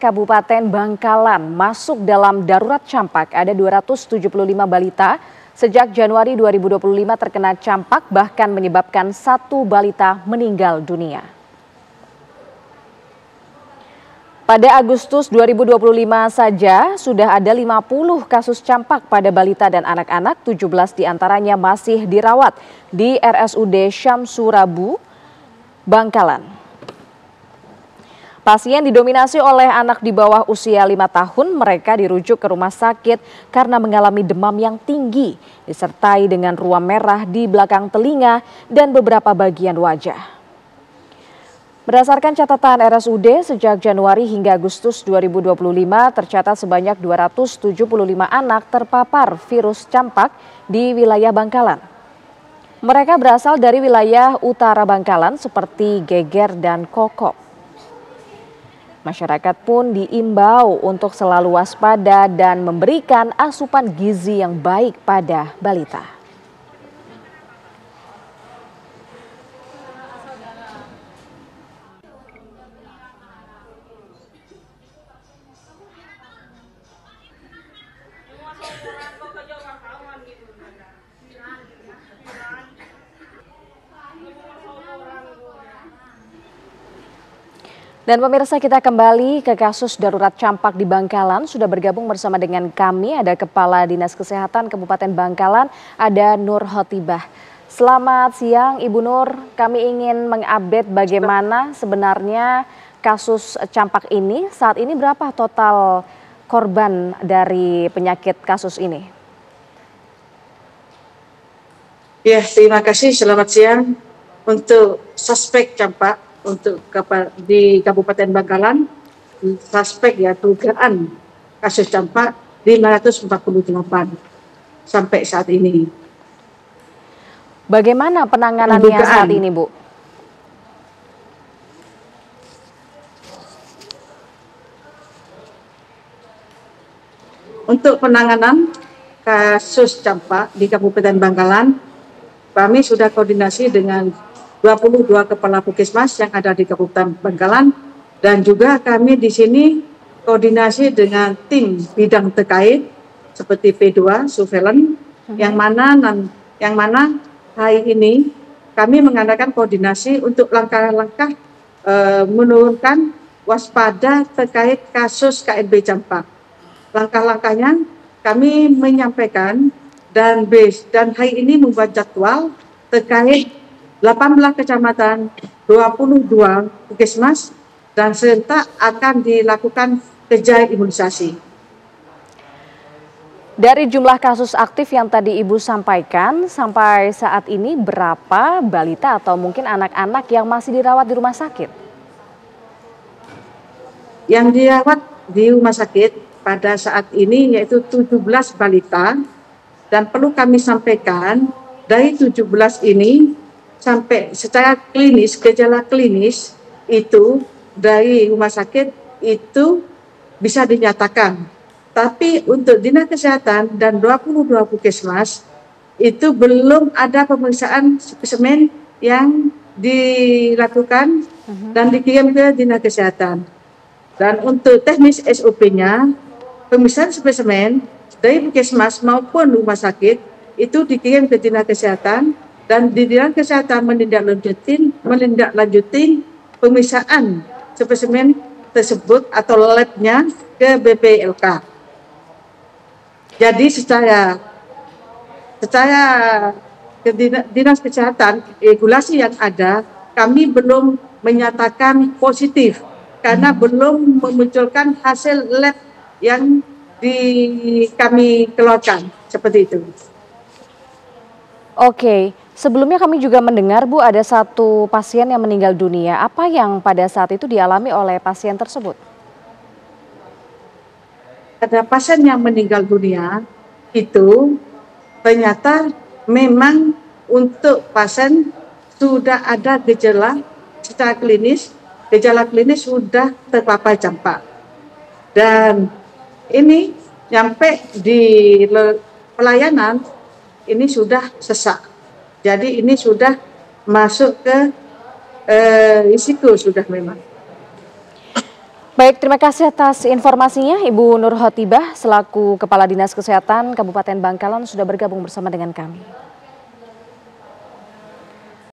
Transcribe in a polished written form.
Kabupaten Bangkalan masuk dalam darurat campak. Ada 275 balita sejak Januari 2025 terkena campak, bahkan menyebabkan satu balita meninggal dunia. Pada Agustus 2025 saja sudah ada 50 kasus campak pada balita dan anak-anak, 17 diantaranya masih dirawat di RSUD Syamsurabu, Bangkalan. Pasien didominasi oleh anak di bawah usia 5 tahun, mereka dirujuk ke rumah sakit karena mengalami demam yang tinggi, disertai dengan ruam merah di belakang telinga dan beberapa bagian wajah. Berdasarkan catatan RSUD, sejak Januari hingga Agustus 2025 tercatat sebanyak 275 anak terpapar virus campak di wilayah Bangkalan. Mereka berasal dari wilayah utara Bangkalan seperti Geger dan Kokok. Masyarakat pun diimbau untuk selalu waspada dan memberikan asupan gizi yang baik pada balita. Dan pemirsa, kita kembali ke kasus darurat campak di Bangkalan. Sudah bergabung bersama dengan kami ada Kepala Dinas Kesehatan Kabupaten Bangkalan, ada Nur Hotibah. Selamat siang Ibu Nur, kami ingin mengupdate bagaimana sebenarnya kasus campak ini. Saat ini berapa total korban dari penyakit kasus ini? Ya, terima kasih. Selamat siang. Untuk suspek campak di Kabupaten Bangkalan, suspek ya dugaan kasus campak 548 sampai saat ini. Bagaimana penanganannya saat ini, Bu? Untuk penanganan kasus campak di Kabupaten Bangkalan, kami sudah koordinasi dengan 22 kepala puskesmas yang ada di Kabupaten Bangkalan, dan juga kami di sini koordinasi dengan tim bidang terkait seperti P2 surveillance yang mana hari ini kami mengadakan koordinasi untuk langkah-langkah menurunkan waspada terkait kasus KNB campak. Langkah-langkahnya kami menyampaikan dan hari ini membuat jadwal terkait 18 kecamatan, 22 puskesmas, dan serentak akan dilakukan kerja imunisasi. Dari jumlah kasus aktif yang tadi Ibu sampaikan, sampai saat ini berapa balita atau mungkin anak-anak yang masih dirawat di rumah sakit? Yang dirawat di rumah sakit pada saat ini yaitu 17 balita, dan perlu kami sampaikan dari 17 ini sampai secara klinis, gejala klinis itu dari rumah sakit itu bisa dinyatakan. Tapi untuk Dinas Kesehatan dan 22 puskesmas itu belum ada pemeriksaan spesimen yang dilakukan dan dikirim ke Dinas Kesehatan. Dan untuk teknis SOP-nya, pemeriksaan spesimen dari puskesmas maupun rumah sakit itu dikirim ke Dinas Kesehatan, dan di Dinas Kesehatan menindaklanjuti pemeriksaan spesimen tersebut atau labnya ke BPLK. Jadi secara Dinas Kesehatan, regulasi yang ada, kami belum menyatakan positif karena belum memunculkan hasil lab yang kami keluarkan seperti itu. Oke. Sebelumnya kami juga mendengar, Bu, ada satu pasien yang meninggal dunia. Apa yang pada saat itu dialami oleh pasien tersebut? Ada pasien yang meninggal dunia itu ternyata memang untuk pasien sudah ada gejala secara klinis, gejala klinis sudah terpapar campak. Dan ini sampai di pelayanan ini sudah sesak. Jadi ini sudah masuk ke risiko sudah memang. Baik, terima kasih atas informasinya Ibu Nur Hotibah selaku Kepala Dinas Kesehatan Kabupaten Bangkalan sudah bergabung bersama dengan kami.